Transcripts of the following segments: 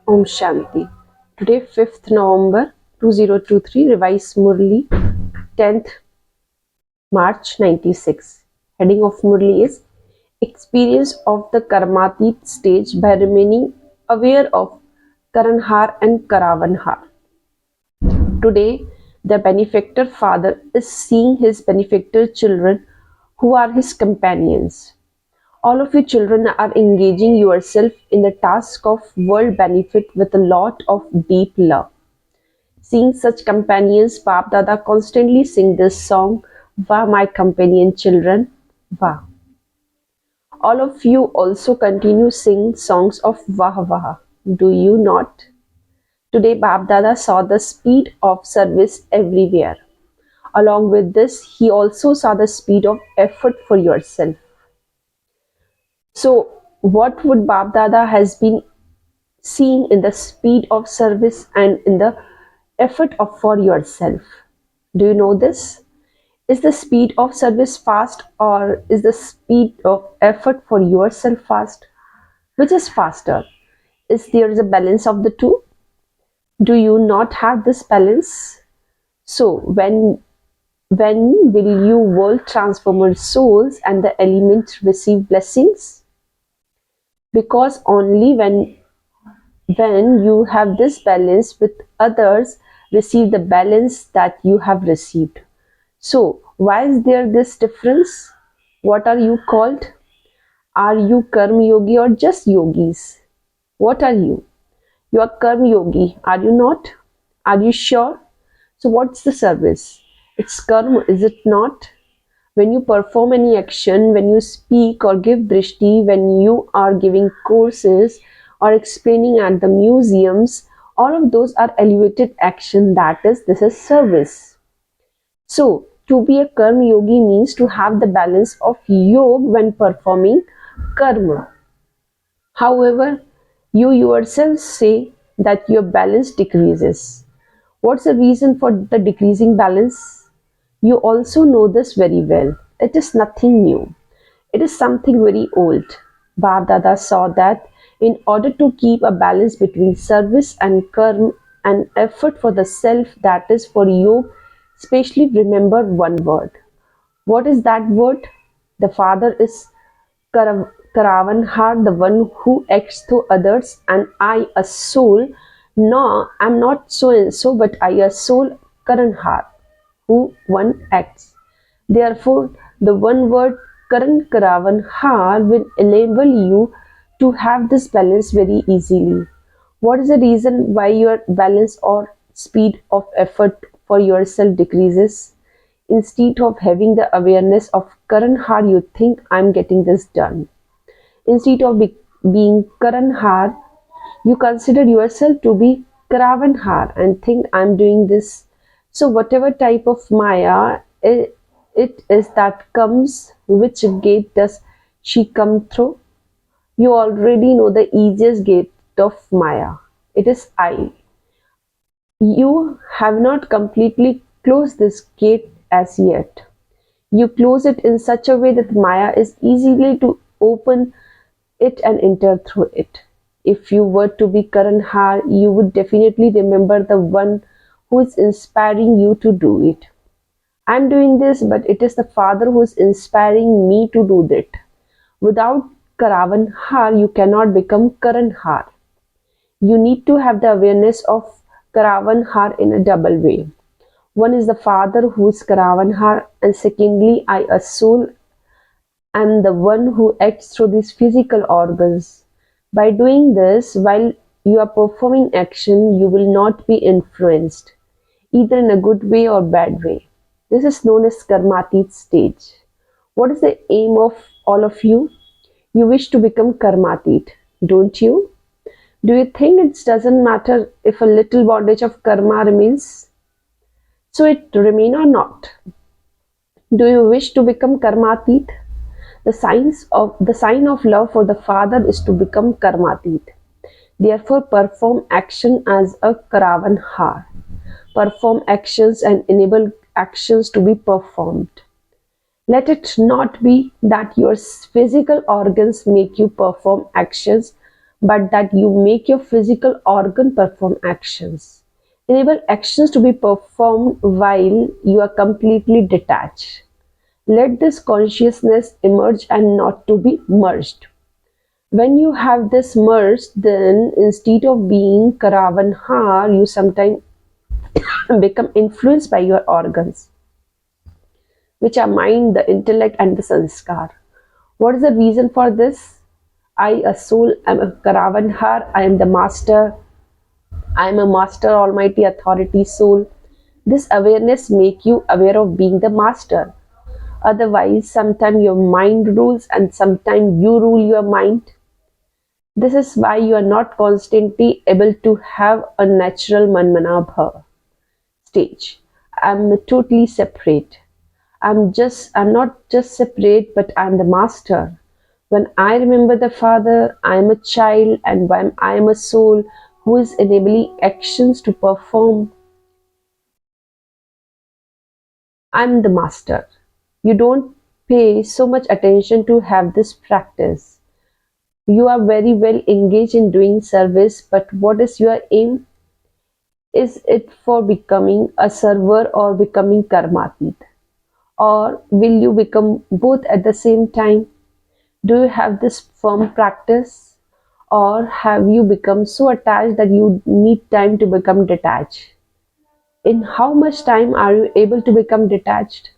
Om Shanti. Today 5th November 2023, revised Murli, 10th March 96. Heading of Murli is Experience of the Karmatit stage by remaining aware of Karanhar and Karavanhar. Today, the benefactor father is seeing his benefactor children who are his companions. All of you children are engaging yourself in the task of world benefit with a lot of deep love. Seeing such companions, Bap Dada constantly sing this song, Wah my companion children, Wah. All of you also continue sing songs of Wah Wah, do you not? Today Bap Dada saw the speed of service everywhere. Along with this, he also saw the speed of effort for yourself. So, what would Bap Dada has been seeing in the speed of service and in the effort of for yourself? Do you know this? Is the speed of service fast or is the speed of effort for yourself fast? Which is faster? Is there a balance of the two? Do you not have this balance? So, when will you world transformer souls and the element receive blessings? Because only when you have this balance with others receive the balance that you have received. So why is there this difference? What are you called? Are you Karma Yogi or just yogis? What are you? You are Karma Yogi, are you not? Are you sure? So what's the service? It's karma, is it not? When you perform any action, when you speak or give drishti, when you are giving courses or explaining at the museums, all of those are elevated action. This is service. So, to be a karma yogi means to have the balance of yoga when performing karma. However, you yourself say that your balance decreases. What's the reason for the decreasing balance? You also know this very well. It is nothing new. It is something very old. Bap Dada saw that in order to keep a balance between service and karma and effort for the self, that is for yoga, especially remember one word. What is that word? The father is Karavanhar, the one who acts through others, and I, a soul. No, I'm not so and so, but I, a soul, Karanhar, who one acts. Therefore, the one word Karan Karavanhar will enable you to have this balance very easily. What is the reason why your balance or speed of effort for yourself decreases? Instead of having the awareness of Karanhar, you think I'm getting this done. Instead of being Karanhar, you consider yourself to be Karavanhar and think I'm doing this. So whatever type of Maya it is that comes, which gate does she come through? You already know the easiest gate of Maya. It is I. You have not completely closed this gate as yet. You close it in such a way that Maya is easily to open it and enter through it. If you were to be Karanhar, you would definitely remember the one who is inspiring you to do it. I'm doing this, but it is the Father who is inspiring me to do that. Without Karavanhar, you cannot become Karanhar. You need to have the awareness of Karavanhar in a double way. One is the Father who is Karavanhar, and secondly, I, a soul, am the one who acts through these physical organs. By doing this, while you are performing action, you will not be influenced, either in a good way or bad way. This is known as Karmatit stage. What is the aim of all of you? You wish to become Karmatit, don't you? Do you think it doesn't matter if a little bondage of karma remains? So it remain or not? Do you wish to become Karmatit? The sign of love for the Father is to become Karmatit. Therefore, perform action as a Karavanhar. Perform actions and enable actions to be performed. Let it not be that your physical organs make you perform actions, but that you make your physical organ perform actions. Enable actions to be performed while you are completely detached. Let this consciousness emerge and not to be merged. When you have this merged, then instead of being Karavanhar, you sometimes become influenced by your organs, which are mind, the intellect, and the sanskar. What is the reason for this? I, a soul, am a Karavanhar, I am the master, I am a master, almighty authority soul. This awareness make you aware of being the master. Otherwise, sometimes your mind rules and sometimes you rule your mind. This is why you are not constantly able to have a natural Manmanabha stage. I'm totally separate. I'm not just separate, but I'm the master. When I remember the Father, I am a child, and when I am a soul who is enabling actions to perform, I'm the master. You don't pay so much attention to have this practice. You are very well engaged in doing service, but what is your aim? Is it for becoming a server or becoming karmatit? Or will you become both at the same time? Do you have this firm practice? Or have you become so attached that you need time to become detached? In how much time are you able to become detached?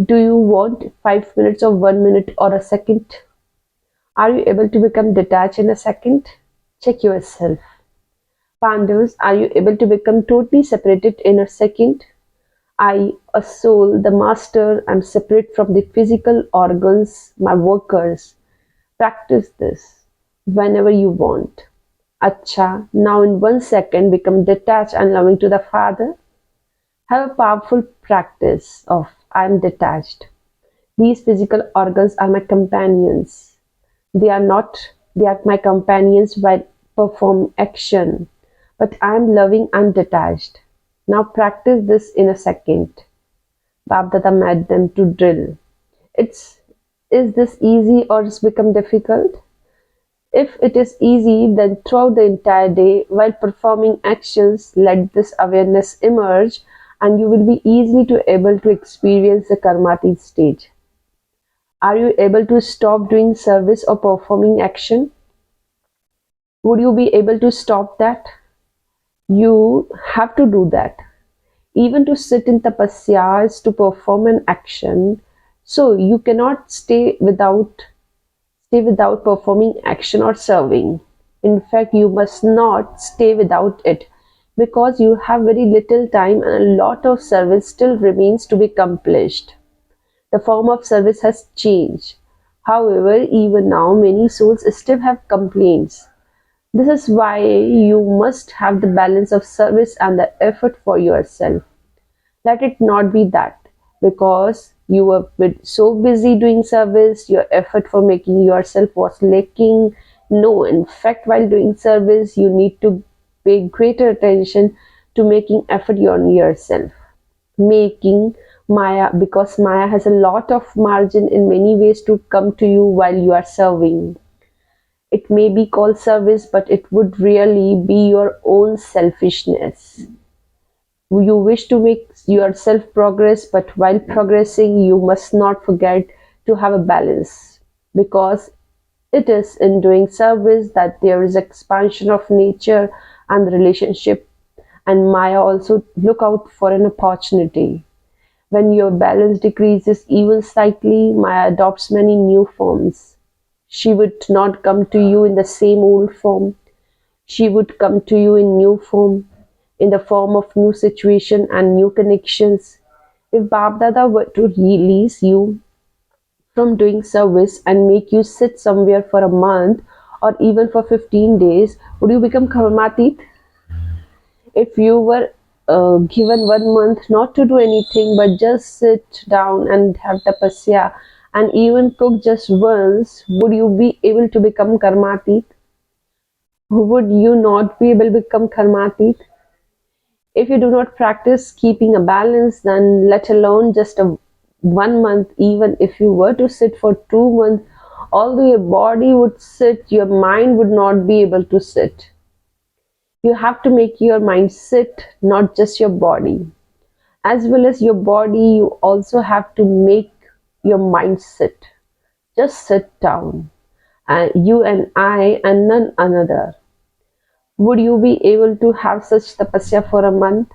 Do you want 5 minutes or 1 minute or a second? Are you able to become detached in a second? Check yourself. Pandavas, are you able to become totally separated in a second? I, a soul, the master, am separate from the physical organs, my workers. Practice this whenever you want. Acha, now in 1 second become detached and loving to the Father. Have a powerful practice of I am detached. These physical organs are my companions. They are not, they are my companions while perform action. But I am loving and detached. Now practice this in a second. Babdada made them to drill. It's Is this easy or it's become difficult? If it is easy, then throughout the entire day, while performing actions, let this awareness emerge and you will be easily able to experience the karmati stage. Are you able to stop doing service or performing action? Would you be able to stop that? You have to do that. Even to sit in tapasya is to perform an action. So you cannot stay without performing action or serving. In fact, you must not stay without it because you have very little time and a lot of service still remains to be accomplished. The form of service has changed. However, even now many souls still have complaints. This is why you must have the balance of service and the effort for yourself. Let it not be that because you were so busy doing service, your effort for making yourself was lacking. No, in fact, while doing service, you need to pay greater attention to making effort on yourself. Making Maya, because Maya has a lot of margin in many ways to come to you while you are serving. It may be called service, but it would really be your own selfishness. You wish to make yourself progress, but while progressing, you must not forget to have a balance because it is in doing service that there is expansion of nature and the relationship. And Maya also look out for an opportunity. When your balance decreases even slightly, Maya adopts many new forms. She would not come to you in the same old form. She would come to you in new form, in the form of new situation and new connections. If Babdada were to release you from doing service and make you sit somewhere for a month or even for 15 days, would you become karmatit? If you were given 1 month not to do anything but just sit down and have tapasya and even cook just once, would you be able to become karmatit? Would you not be able to become karmatit? If you do not practice keeping a balance, then let alone just a 1 month, even if you were to sit for 2 months Although your body would sit, your mind would not be able to sit. You have to make your mind sit, not just your body. As well as your body, you also have to make your mind sit. Just sit down. And you and I and none another. Would you be able to have such tapasya for a month?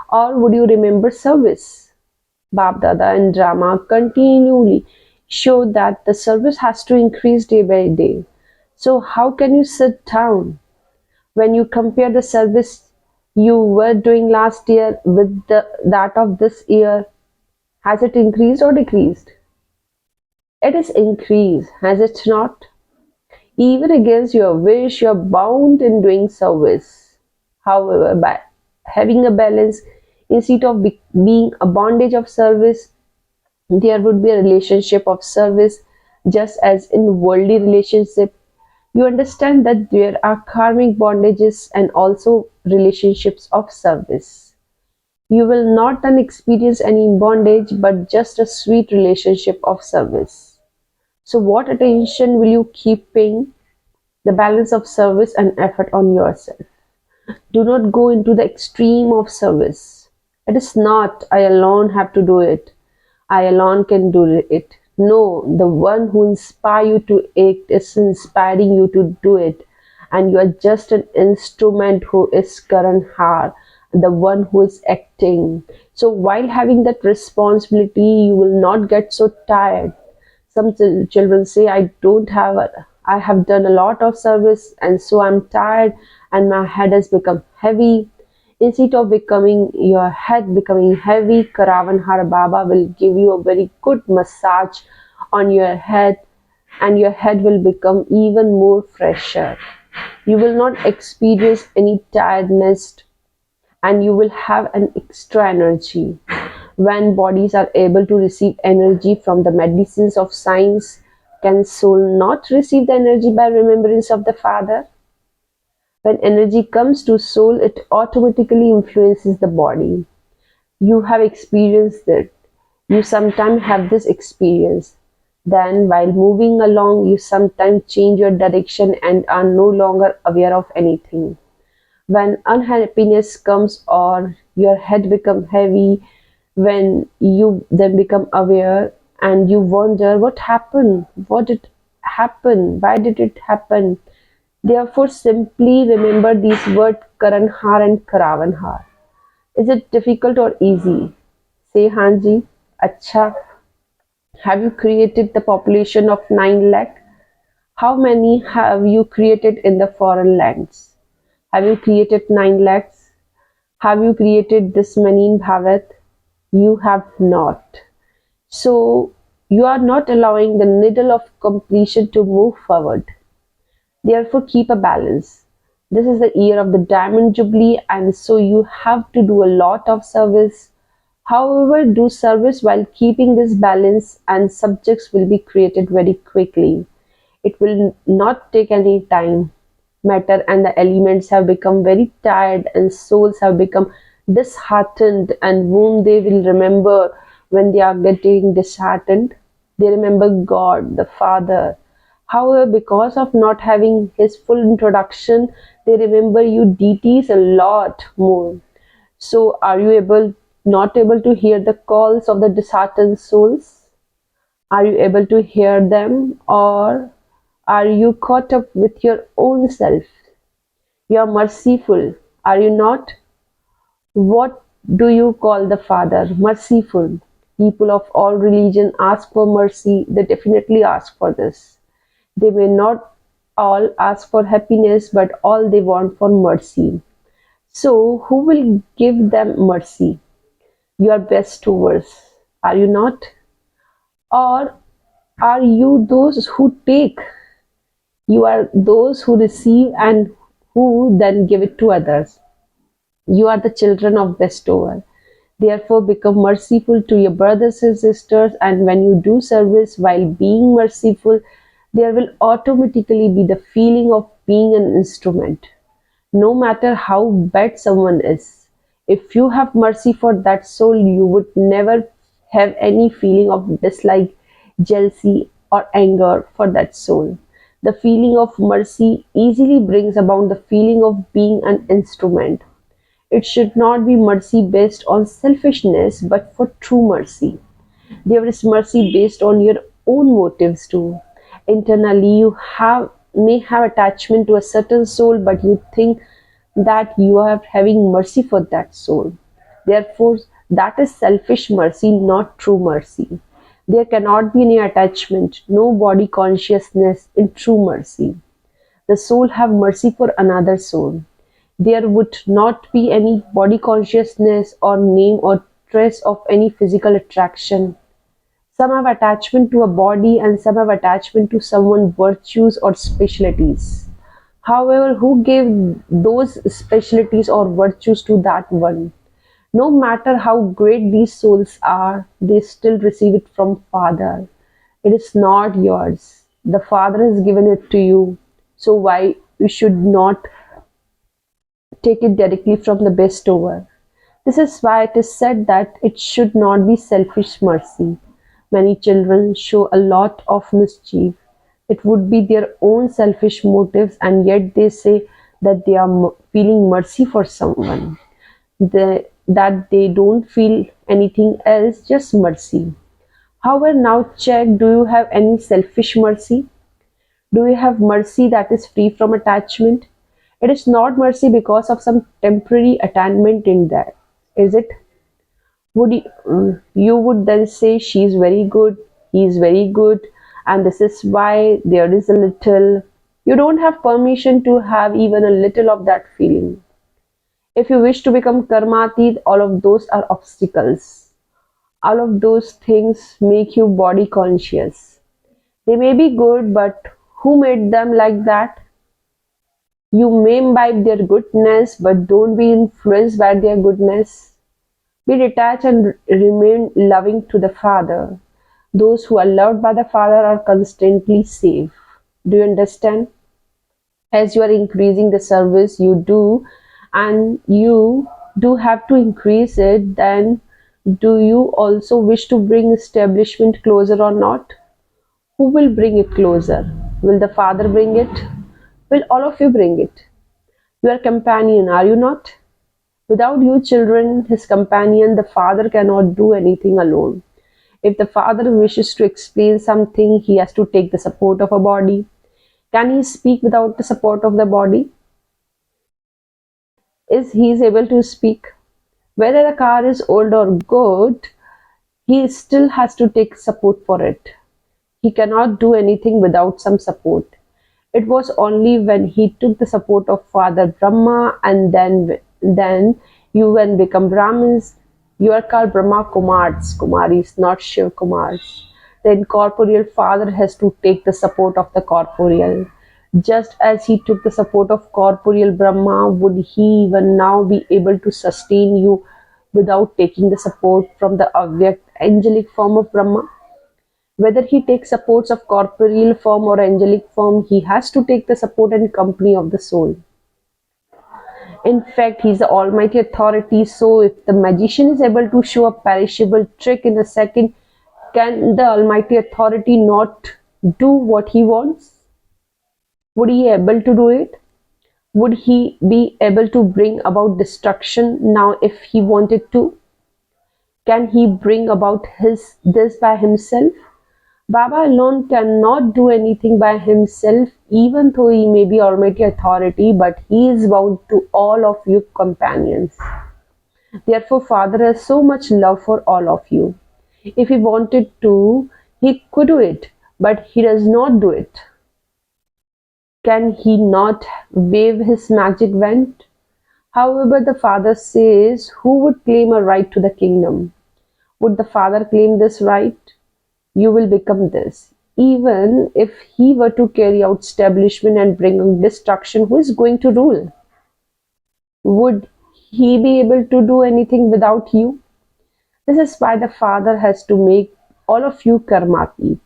Or would you remember service? Bab Dada and drama continually show that the service has to increase day by day. So how can you sit down when you compare the service you were doing last year with that of this year? Has it increased or decreased? It is increased, has it not? Even against your wish, you are bound in doing service. However, by having a balance, instead of being a bondage of service, there would be a relationship of service, just as in worldly relationship. You understand that there are karmic bondages and also relationships of service. You will not then experience any bondage, but just a sweet relationship of service. So what attention will you keep paying? The balance of service and effort on yourself. Do not go into the extreme of service. It is not, I alone have to do it. I alone can do it. No, the one who inspires you to act is inspiring you to do it. And you are just an instrument who is Karan Har, the one who is acting. So while having that responsibility, you will not get so tired. Some children say, I have done a lot of service and so I'm tired and my head has become heavy. Instead of becoming your head becoming heavy, Karavanhar Baba will give you a very good massage on your head and your head will become even more fresher. You will not experience any tiredness and you will have an extra energy. When bodies are able to receive energy from the medicines of science, can soul not receive the energy by remembrance of the Father? When energy comes to soul, it automatically influences the body. You have experienced it. You sometimes have this experience. Then, while moving along, you sometimes change your direction and are no longer aware of anything. When unhappiness comes or your head becomes heavy, when you then become aware and you wonder what happened, what did happen, why did it happen? Therefore, simply remember these words Karanhar and Karavanhar. Is it difficult or easy? Say Hanji, Acha. Have you created the population of 9 lakh? How many have you created in the foreign lands? Have you created 9 lakhs? Have you created this many in Bharat? You have not. So you are not allowing the needle of completion to move forward. Therefore, keep a balance. This is the year of the Diamond Jubilee, and so you have to do a lot of service. However, do service while keeping this balance, and subjects will be created very quickly. It will not take any time. Matter and the elements have become very tired, and souls have become disheartened, and whom they will remember when they are getting disheartened. They remember God, the Father. However, because of not having his full introduction, they remember you deities a lot more. So, are you not able to hear the calls of the disheartened souls? Are you able to hear them, or are you caught up with your own self? You are merciful, are you not? What do you call the Father? Merciful. People of all religion ask for mercy. They definitely ask for this. They may not all ask for happiness, but all they want for mercy. So, who will give them mercy? Your best doers, are you not? Or are you those who take? You are those who receive and who then give it to others. You are the children of bestower. Therefore, become merciful to your brothers and sisters, and when you do service while being merciful, there will automatically be the feeling of being an instrument. No matter how bad someone is, if you have mercy for that soul, you would never have any feeling of dislike, jealousy, or anger for that soul. The feeling of mercy easily brings about the feeling of being an instrument. It should not be mercy based on selfishness, but for true mercy. There is mercy based on your own motives too. Internally, you have may have attachment to a certain soul, but you think that you are having mercy for that soul. Therefore, that is selfish mercy, not true mercy. There cannot be any attachment, no body consciousness in true mercy. The soul have mercy for another soul. There would not be any body consciousness or name or trace of any physical attraction. Some have attachment to a body and some have attachment to someone's virtues or specialties. However, who gave those specialties or virtues to that one? No matter how great these souls are, they still receive it from Father. It is not yours. The Father has given it to you. So why you should not take it directly from the bestower? This is why it is said that it should not be selfish mercy. Many children show a lot of mischief. It would be their own selfish motives, and yet they say that they are feeling mercy for someone. That they don't feel anything else, just mercy. However, now check, do you have any selfish mercy? Do you have mercy that is free from attachment? It is not mercy because of some temporary attachment in that, is it? You would then say she is very good, he is very good, and this is why there is a little. You don't have permission to have even a little of that feeling. If you wish to become karmatit, all of those are obstacles. All of those things make you body conscious. They may be good, but who made them like that? You may imbibe their goodness, but don't be influenced by their goodness. Be detached and remain loving to the Father. Those who are loved by the Father are constantly safe. Do you understand? As you are increasing the service you do, and you do have to increase it, then do you also wish to bring establishment closer or not? Who will bring it closer? Will the Father bring it? Will all of you bring it? You are companion, are you not? Without you children, his companion, the Father cannot do anything alone. If the Father wishes to explain something, he has to take the support of a body. Can he speak without the support of the body? Is he able to speak? Whether the car is old or good, he still has to take support for it. He cannot do anything without some support. It was only when he took the support of Father Brahma, and then you when become Brahmins, you are called Brahmakumars, Kumaris, not Shiv Kumars. The incorporeal Father has to take the support of the corporeal. Just as he took the support of corporeal Brahma, would he even now be able to sustain you without taking the support from the Avyakt angelic form of Brahma? Whether he takes supports of corporeal form or angelic form, he has to take the support and company of the soul. In fact, he is the almighty authority, so if the magician is able to show a perishable trick in a second, can the almighty authority not do what he wants? Would he be able to do it? Would he be able to bring about destruction now if he wanted to? Can he bring about this by himself? Baba alone cannot do anything by himself, even though he may be almighty authority, but he is bound to all of you companions. Therefore, Father has so much love for all of you. If he wanted to, he could do it, but he does not do it. Can he not wave his magic wand? However, the Father says, who would claim a right to the kingdom? Would the Father claim this right? You will become this. Even if he were to carry out establishment and bring destruction, who is going to rule? Would he be able to do anything without you? This is why the Father has to make all of you karmatit.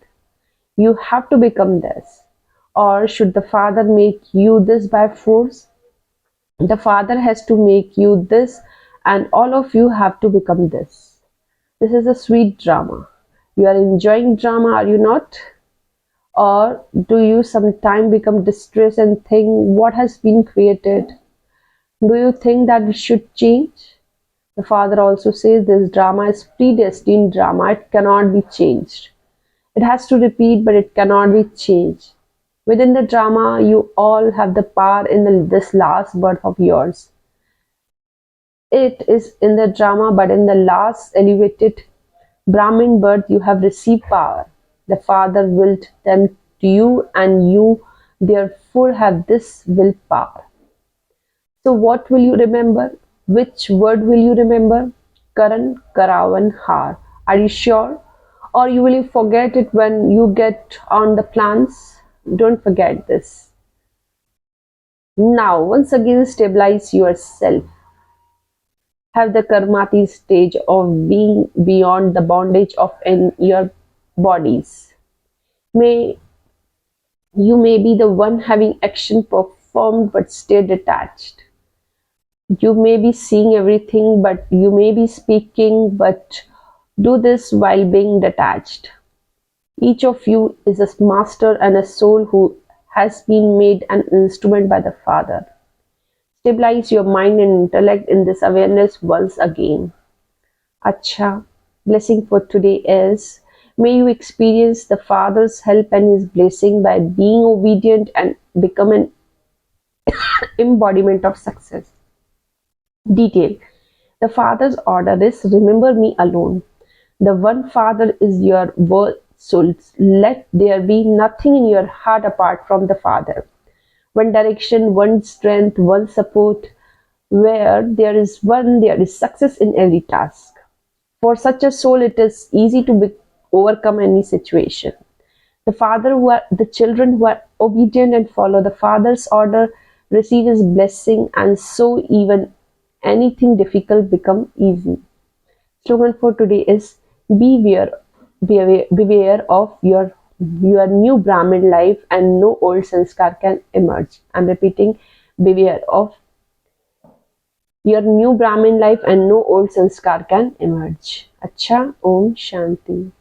You have to become this. Or should the Father make you this by force? The Father has to make you this, and all of you have to become this. This is a sweet drama. You are enjoying drama, are you not? Or do you sometimes become distressed and think what has been created? Do you think that it should change? The father also says this drama is predestined drama, it cannot be changed. It has to repeat, but it cannot be changed. Within the drama, you all have the power in this last birth of yours. It is in the drama, but in the last elevated Brahmin birth, you have received power. The Father willed them to you, and you therefore have this willpower. So, what will you remember? Which word will you remember? Karan, Karavan, Har. Are you sure? Or you will forget it when you get on the plans? Don't forget this. Now, once again, stabilize yourself. Have the karmati stage of being beyond the bondage of in your bodies. May you may be the one having action performed but stay detached. You may be seeing everything, but you may be speaking, but do this while being detached. Each of you is a master and a soul who has been made an instrument by the Father. Stabilize your mind and intellect in this awareness once again. Acha, blessing for today is, may you experience the Father's help and His blessing by being obedient and become an embodiment of success. Detail. The Father's order is remember me alone. The one Father is your world soul. Let there be nothing in your heart apart from the Father. One direction, one strength, one support. Where there is one, there is success in every task. For such a soul, it is easy to overcome any situation. The children who are obedient and follow the Father's order receive His blessing, and so even anything difficult become easy. Slogan for today is beware of your new Brahmin life, and no old sanskar can emerge. I'm repeating, beware of your new Brahmin life and no old sanskar can emerge. Acha, Om Shanti.